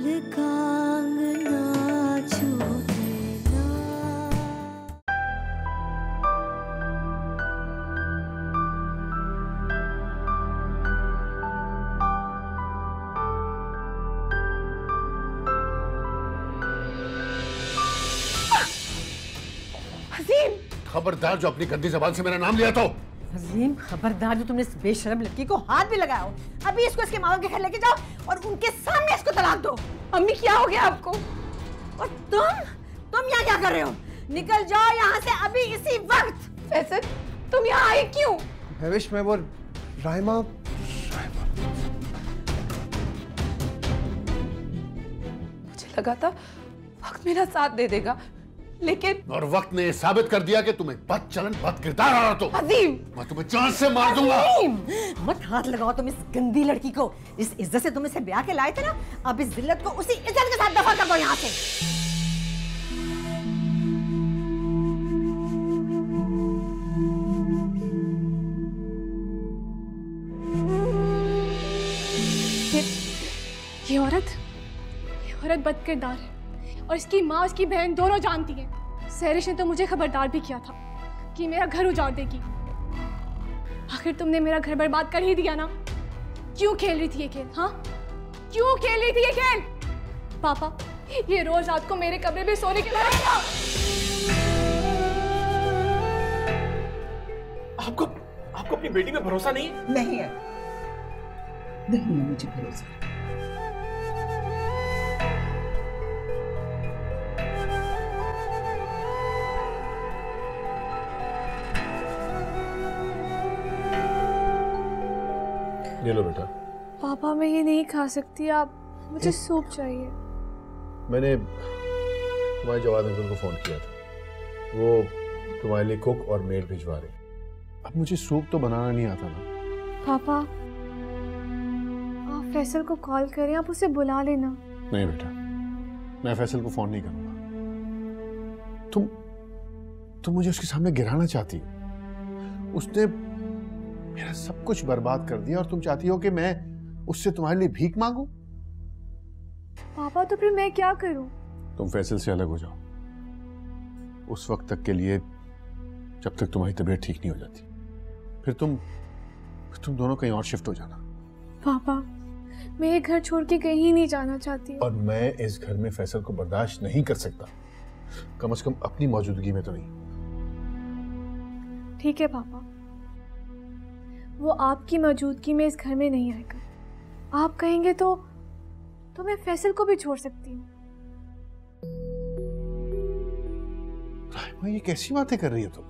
दिल का अंगना छूटे ना। अजीम, खबरदार जो अपनी गंदी जबान से मेरा नाम लिया तो। अजीम खबरदार जो तुमने इस बेशरम लड़की को हाथ भी लगाया हो। अभी इसको इसके माँ के घर लेके जाओ और उनके सामने इसको तलाक दो। अम्मी क्या हो गया आपको? और तुम यहाँ क्या कर रहे हो? निकल जाओ यहाँ से अभी इसी वक्त। फैसल, तुम यहाँ आए क्यों? महविश, मैं वो राइमा मुझे लगा था वक्त मेरा साथ दे देगा, लेकिन और वक्त ने साबित कर दिया कि तुम्हें बदचलन बद किरदार आ रहा। तो अजीम, मैं तुम्हें जान से मार दूंगा। मत हाथ लगाओ तुम इस गंदी लड़की को। इस इज्जत से तुम इसे ब्याह के लाए थे ना, अब इस जिल्लत को उसी इज्जत के साथ दफा कर दो यहाँ से। ये औरत बदकिरदार है और इसकी माँ उसकी बहन दोनों जानती हैं। सहरिश ने तो मुझे खबरदार भी किया था कि मेरा घर उजाड़ देगी। आखिर तुमने मेरा घर बर्बाद कर ही दिया ना। क्यों खेल रही थी ये खेल? हाँ, क्यों खेल रही थी ये खेल? पापा, ये रोज रात को मेरे कमरे में सोने के लिए आपको अपनी बेटी पे भरोसा नहीं है? नहीं है मुझे भरोसा। ले लो बेटा। पापा, मैं ये नहीं खा सकती, आप मुझे सूप चाहिए। मैंने तुम्हारे जवाद अंकल को फोन किया था, वो तुम्हारे लिए कुक और मेड भिजवा रहे। अब मुझे सूप तो बनाना नहीं आता ना। पापा, आप फैसल को कॉल करें, आप उसे बुला लेना। नहीं बेटा, मैं फैसल को फोन नहीं करूंगा। तुम मुझे उसके सामने गिराना चाहती हो। उसने मेरा सब कुछ बर्बाद कर दिया और तुम चाहती हो कि मैं उससे तुम्हारे लिए भीख मांगू? पापा, तो फिर मैं क्या करूं? तुम फैसल से अलग हो जाओ उस वक्त तक के लिए जब तक तुम्हारी तबीयत ठीक नहीं हो जाती। फिर तुम दोनों कहीं और शिफ्ट हो जाना। पापा, मैं ये घर छोड़ के कहीं नहीं जाना चाहती। और मैं इस घर में फैसल को बर्दाश्त नहीं कर सकता, कम से कम अपनी मौजूदगी में तो नहीं। ठीक है पापा, वो आपकी मौजूदगी में इस घर में नहीं आएगा। आप कहेंगे तो मैं फैसल को भी छोड़ सकती हूँ। राइमा, ये कैसी बातें कर रही है तुम?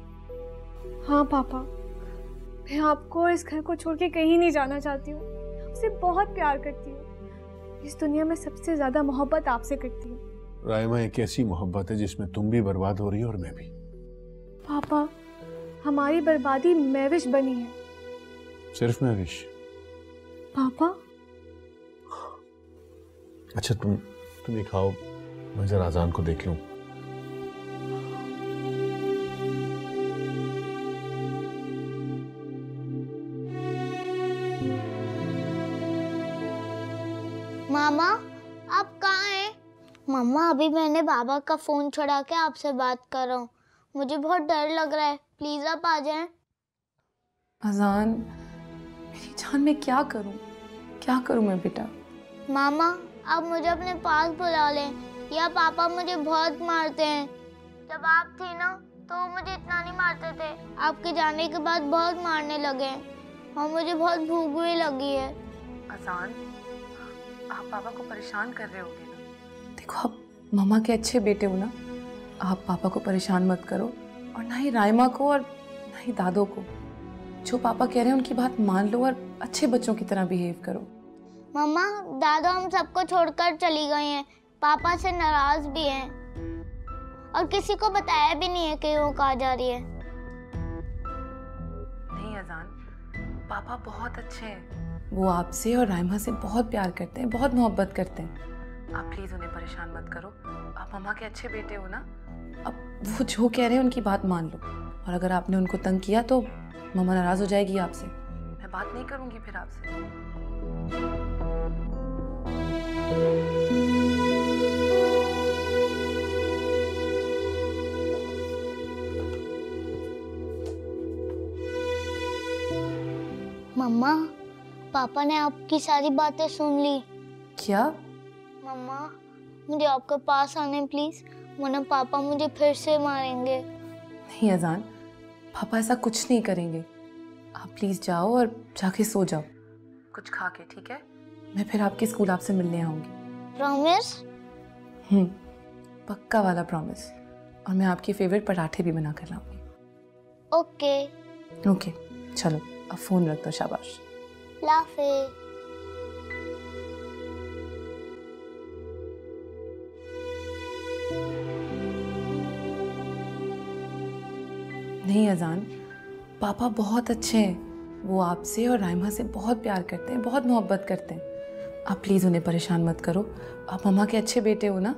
हाँ पापा, मैं आपको और इस घर को छोड़ के कहीं नहीं जाना चाहती हूँ। उसे बहुत प्यार करती हूँ। इस दुनिया में सबसे ज्यादा मोहब्बत आपसे करती हूँ। राइमा, एक ऐसी मोहब्बत है जिसमें तुम भी बर्बाद हो रही हो और मैं भी। पापा, हमारी बर्बादी महविश बनी है। सिर्फ महविश? पापा, अच्छा तुम ये खाओ, मैं जरा अजान को देख लूं। मामा, आप कहाँ हैं? मम्मा, अभी मैंने बाबा का फोन छुड़ा के आपसे बात कर रहा हूँ। मुझे बहुत डर लग रहा है, प्लीज आप आ जाएं। अजान, मेरी जान, मैं क्या करूं मैं बेटा? मामा, आप मुझे अपने पास बुला लें, या पापा मुझे बहुत मारते हैं। जब आप थी ना तो वो मुझे इतना नहीं मारते थे, आपके जाने के बाद बहुत मारने लगे और मुझे बहुत भूख भी लगी है। अजान, आप पापा को परेशान कर रहे होगे ना। देखो, आप मामा के अच्छे बेटे हो ना, आप पापा को परेशान मत करो, और ना ही राइमा को और ना ही दादो को। जो पापा कह रहे हैं उनकी बात मान लो और अच्छे बच्चों की तरह बिहेव करो। मम्मा, दादा हम सबको छोड़कर चली गई हैं, पापा से नाराज भी हैं और किसी को बताया भी नहीं है कि वो कहाँ जा रही है। नहीं अजान, पापा बहुत अच्छे हैं। वो आपसे और राइमा से बहुत प्यार करते हैं, बहुत मोहब्बत करते हैं। आप प्लीज उन्हें परेशान मत करो। आप मामा के अच्छे बेटे हो ना। अब वो जो कह रहे हैं उनकी बात मान लो, और अगर आपने उनको तंग किया तो मामा नाराज हो जाएगी आपसे। मैं बात नहीं करूंगी फिर आपसे। मम्मा, पापा ने आपकी सारी बातें सुन ली। क्या? मम्मा, मुझे आपके पास आने प्लीज, वरना पापा मुझे फिर से मारेंगे। नहीं अजान, पापा ऐसा कुछ नहीं करेंगे। आप प्लीज जाओ और जाके सो जाओ कुछ खा के, ठीक है? मैं फिर आपके स्कूल आपसे मिलने आऊंगी। प्रॉमिस? पक्का वाला प्रॉमिस। और मैं आपके फेवरेट पराठे भी बना कर लाऊंगी। ओके। ओके, चलो अब फोन रख दो। शाबाश। लाफे। नहीं अजान, पापा बहुत अच्छे हैं। वो आपसे और राइमा से बहुत प्यार करते हैं, बहुत मोहब्बत करते हैं। आप प्लीज़ उन्हें परेशान मत करो। आप मम्मा के अच्छे बेटे हो ना।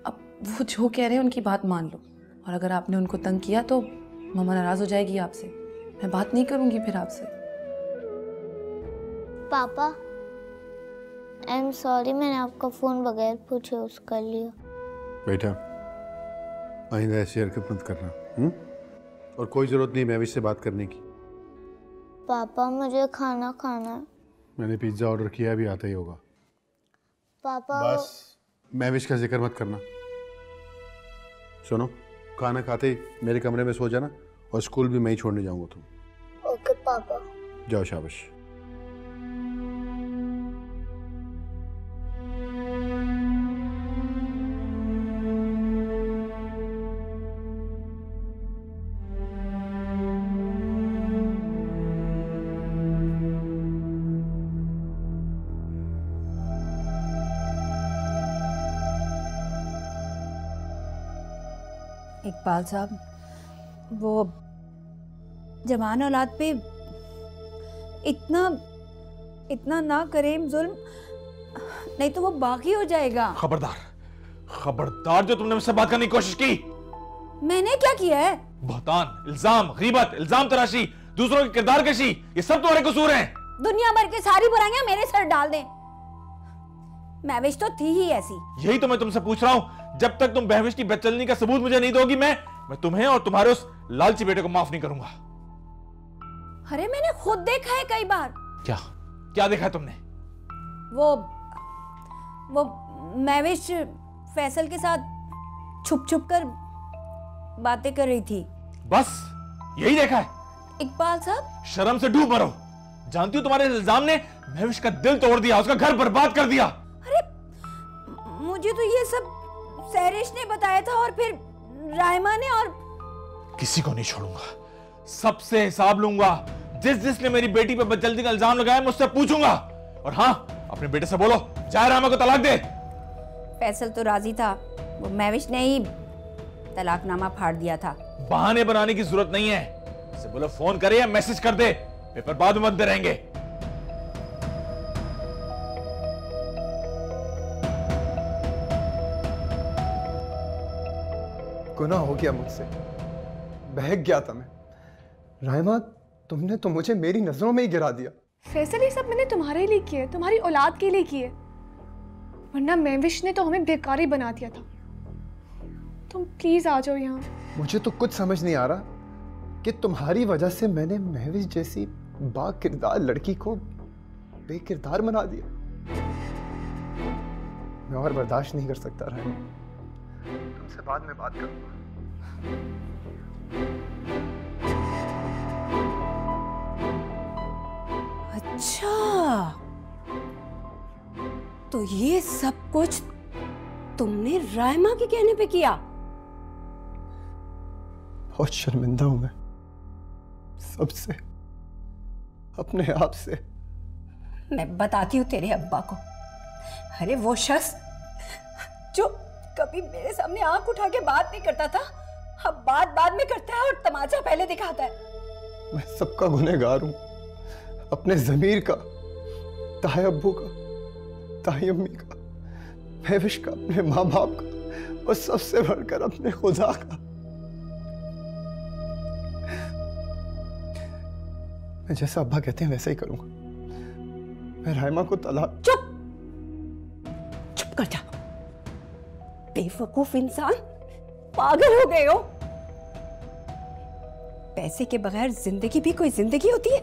अब वो जो कह रहे हैं उनकी बात मान लो। और अगर आपने उनको तंग किया तो मम्मा नाराज़ हो जाएगी आपसे। मैं बात नहीं करूँगी फिर आपसे। पापा, आई एम सॉरी, मैंने आपका फ़ोन बगैर पूछे यूज़ कर लिया। बेटा, आइंदा ऐसी हरकत मत करना। और कोई ज़रूरत नहीं महविश से बात करने की। पापा, मुझे खाना खाना है। मैंने पिज़्ज़ा ऑर्डर किया, भी आता ही होगा। पापा बस महविश का जिक्र मत करना। सुनो, खाना खाते ही मेरे कमरे में सो जाना और स्कूल भी मैं ही छोड़ने जाऊंगा तुम। ओके पापा। जाओ, शाबाश। इकबाल साहब, वो जवान औलाद पे इतना ना करें जुल्म, नहीं तो वो बागी हो जाएगा। खबरदार, खबरदार, जो तुमने मुझसे बात करने की कोशिश की। मैंने क्या किया है? बहतान, इल्जाम, गीबत, इल्जाम तराशी, दूसरों की किरदार कशी, ये सब तुम्हारे कसूर हैं। दुनिया भर के सारी बुराइयां मेरे सर डाल दें। महविश तो थी ही ऐसी। यही तो मैं तुमसे पूछ रहा हूं। जब तक तुम महविश की बदचलनी का सबूत मुझे नहीं दोगी, मैं तुम्हें और तुम्हारे उस लालची बेटे को माफ नहीं करूंगा। अरे मैंने खुद देखा है कई बार। क्या देखा है तुमने? वो महविश फैसल के साथ छुप छुप कर बातें कर रही थी। बस यही देखा है? इकबाल साहब, शर्म से डूब मरो। जानती हो तुम्हारे इल्जाम ने महविश का दिल तोड़ दिया, उसका घर बर्बाद कर दिया। अरे मुझे तो ये सब सहरिश ने बताया था और फिर राइमा ने। और किसी को नहीं छोड़ूंगा, सबसे हिसाब लूंगा। जिसने मेरी बेटी पे बदचलती का इल्जाम लगाया मुझसे पूछूंगा। और हाँ, अपने बेटे से बोलो चाहे राइमा को तलाक दे। फैसल तो राजी था, वो महविश ने ही तलाकनामा फाड़ दिया था। बहाने बनाने की जरूरत नहीं है। इसे बोलो फोन करे या मैसेज कर दे, पेपर बाद में बनते रहेंगे। गुनाह हो गया मुझसे, बहक गया था मैं। राइमा, तुमने तो मुझे मेरी नजरों में ही गिरा दिया। फैसल ये सब मैंने तुम्हारे लिए किए, तुम्हारी औलाद के लिए किए, वरना महविश ने तो हमें बेकारी बना दिया था। तुम प्लीज आ जाओ यहाँ। मुझे तो कुछ समझ नहीं आ रहा कि तुम्हारी वजह से मैंने महविश जैसी बाकिरदार लड़की को बेकिरदार बना दिया। मैं और बर्दाश्त नहीं कर सकता राइमा, तुमसे बाद में बात करूंगा। अच्छा, तो ये सब कुछ तुमने राइमा के कहने पे किया? बहुत शर्मिंदा हूं मैं सबसे, अपने आप से। मैं बताती हूँ तेरे अब्बा को। अरे वो शख्स जो कभी मेरे सामने आंख उठा के बात नहीं करता था, अब बात बाद में करता है और तमाचा पहले दिखाता है। मैं सबका गुनहगार हूं, अपने ज़मीर का, ताए अब्बू का, ताई अम्मी का, महविश का, अपने माँ बाप का और सबसे बढ़कर अपने खुदा का। मैं जैसा अब्बा कहते हैं वैसा ही करूंगा। मैं राइमा को तलाक। चुप कर जा, बेवकूफ इंसान, पागल हो गए हो। पैसे के बगैर जिंदगी भी कोई जिंदगी होती है?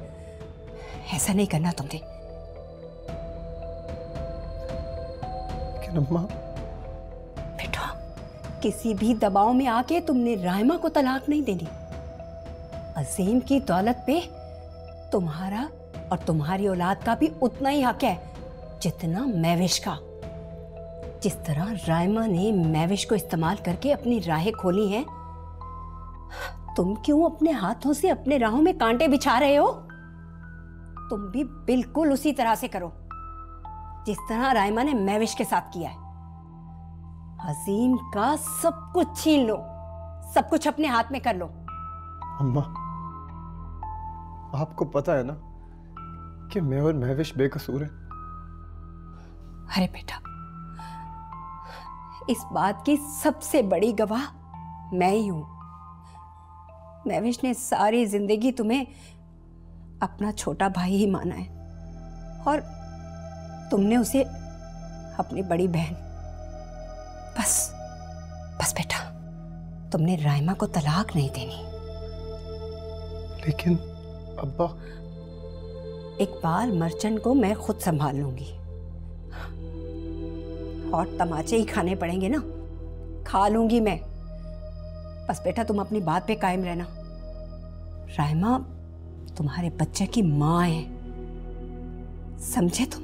ऐसा नहीं करना तुमने। लेकिन अम्मा, बेटा, किसी भी दबाव में आके तुमने राइमा को तलाक नहीं देनी। अजीम की दौलत पे तुम्हारा और तुम्हारी औलाद का भी उतना ही हक है जितना महविश का। जिस तरह राइमा ने महविश को इस्तेमाल करके अपनी राहें खोली हैं, तुम क्यों अपने हाथों से अपने राहों में कांटे बिछा रहे हो? तुम भी बिल्कुल उसी तरह से करो जिस तरह राइमा ने महविश के साथ किया है। अजीम का सब कुछ छीन लो, सब कुछ अपने हाथ में कर लो। अम्मा, आपको पता है ना कि मैं और महविश बेकसूर हैं। अरे बेटा, इस बात की सबसे बड़ी गवाह मैं ही हूं। महविश ने सारी जिंदगी तुम्हें अपना छोटा भाई ही माना है और तुमने उसे अपनी बड़ी बहन। बस बेटा, तुमने राइमा को तलाक नहीं देनी। लेकिन अब्बा, इकबाल मर्चेंट को मैं खुद संभाल लूंगी और तमाचे ही खाने पड़ेंगे ना, खा लूंगी मैं। बस बेटा, तुम अपनी बात पे कायम रहना। राइमा तुम्हारे बच्चे की माँ है, समझे तुम?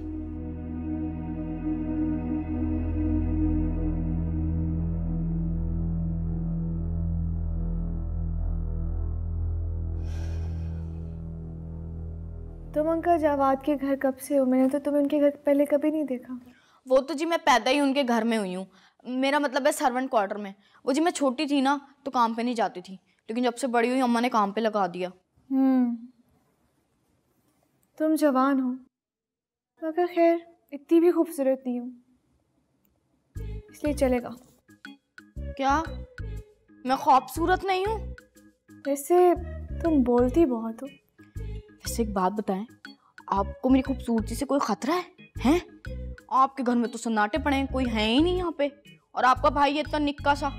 तुम अंकल जावाद के घर कब से हो? मैंने तो तुम्हें उनके घर पहले कभी नहीं देखा। वो तो जी मैं पैदा ही उनके घर में हुई हूँ। मेरा मतलब है सर्वेंट क्वार्टर में। वो जी मैं छोटी थी ना तो काम पे नहीं जाती थी, लेकिन जब से बड़ी हुई अम्मा ने काम पे लगा दिया। तुम जवान हो मगर खैर इतनी भी खूबसूरत नहीं हो, इसलिए चलेगा। क्या मैं खूबसूरत नहीं हूँ? वैसे तुम बोलती बहुत हो। वैसे एक बात बताएं, आपको मेरी खूबसूरती से कोई खतरा है? हैं? आपके घर में तो सन्नाटे पड़े हैं, कोई है ही नहीं यहाँ पे, और आपका भाई है इतना निक्का सा।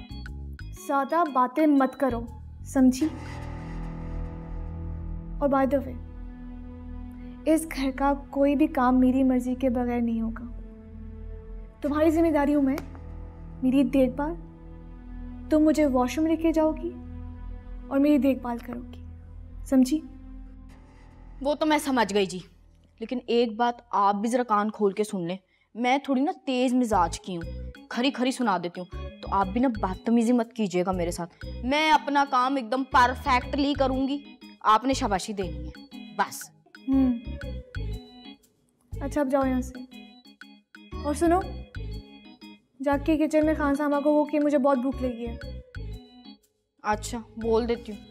ज्यादा बातें मत करो, समझी? और बाय द वे, इस घर का कोई भी काम मेरी मर्जी के बगैर नहीं होगा। तुम्हारी जिम्मेदारी हूँ मैं, मेरी देखभाल। तुम मुझे वॉशरूम लेके जाओगी और मेरी देखभाल करोगी, समझी? वो तो मैं समझ गई जी, लेकिन एक बात आप भी जरा कान खोल के सुन लें। मैं थोड़ी ना तेज मिजाज की हूँ, खरी खरी सुना देती हूँ, तो आप भी ना बदतमीजी मत कीजिएगा मेरे साथ। मैं अपना काम एकदम परफेक्टली करूँगी, आपने शाबाशी देनी है बस। अच्छा, अब जाओ यहाँ से। और सुनो, जाके किचन में खान सामा को वो कि मुझे बहुत भूख लगी है। अच्छा, बोल देती हूँ।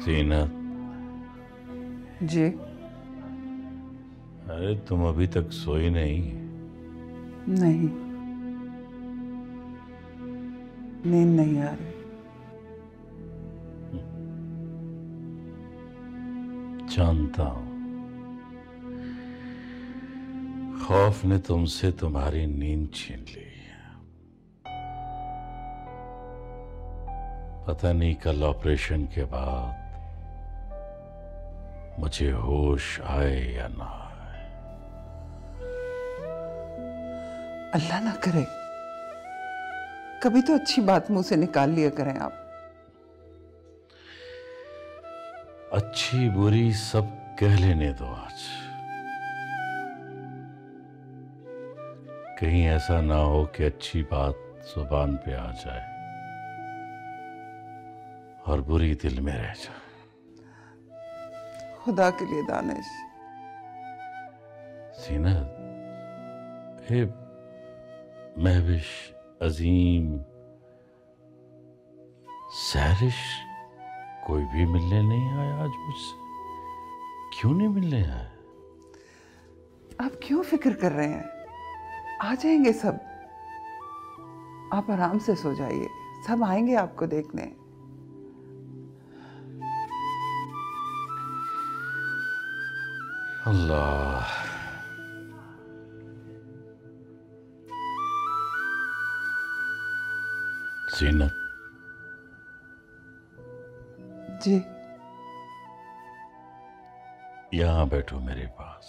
जीनत जी। अरे तुम अभी तक सोई नहीं? नहीं, नींद नहीं आ रही। जानता हूं, खौफ ने तुमसे तुम्हारी नींद छीन ली। पता नहीं कल ऑपरेशन के बाद मुझे होश आए या ना आए। अल्लाह ना करे, कभी तो अच्छी बात मुंह से निकाल लिया करें आप। अच्छी बुरी सब कह लेने दो आज। कहीं ऐसा ना हो कि अच्छी बात जुबान पे आ जाए और बुरी दिल में रह जाए। खुदा के लिए दानिश। जीनत, हे महविश, अजीम, सहरिश, कोई भी मिलने नहीं आया आज मुझसे? क्यों नहीं मिलने आया? आप क्यों फिक्र कर रहे हैं? आ जाएंगे सब। आप आराम से सो जाइए, सब आएंगे आपको देखने। अल्लाह, जीनत जी। यहां बैठो मेरे पास।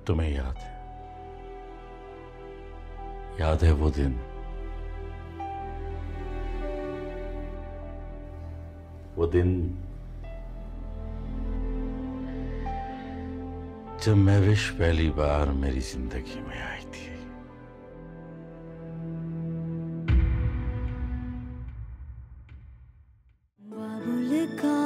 तुम्हें याद है वो दिन, जब महविश पहली बार मेरी जिंदगी में आई थी। बाबुल का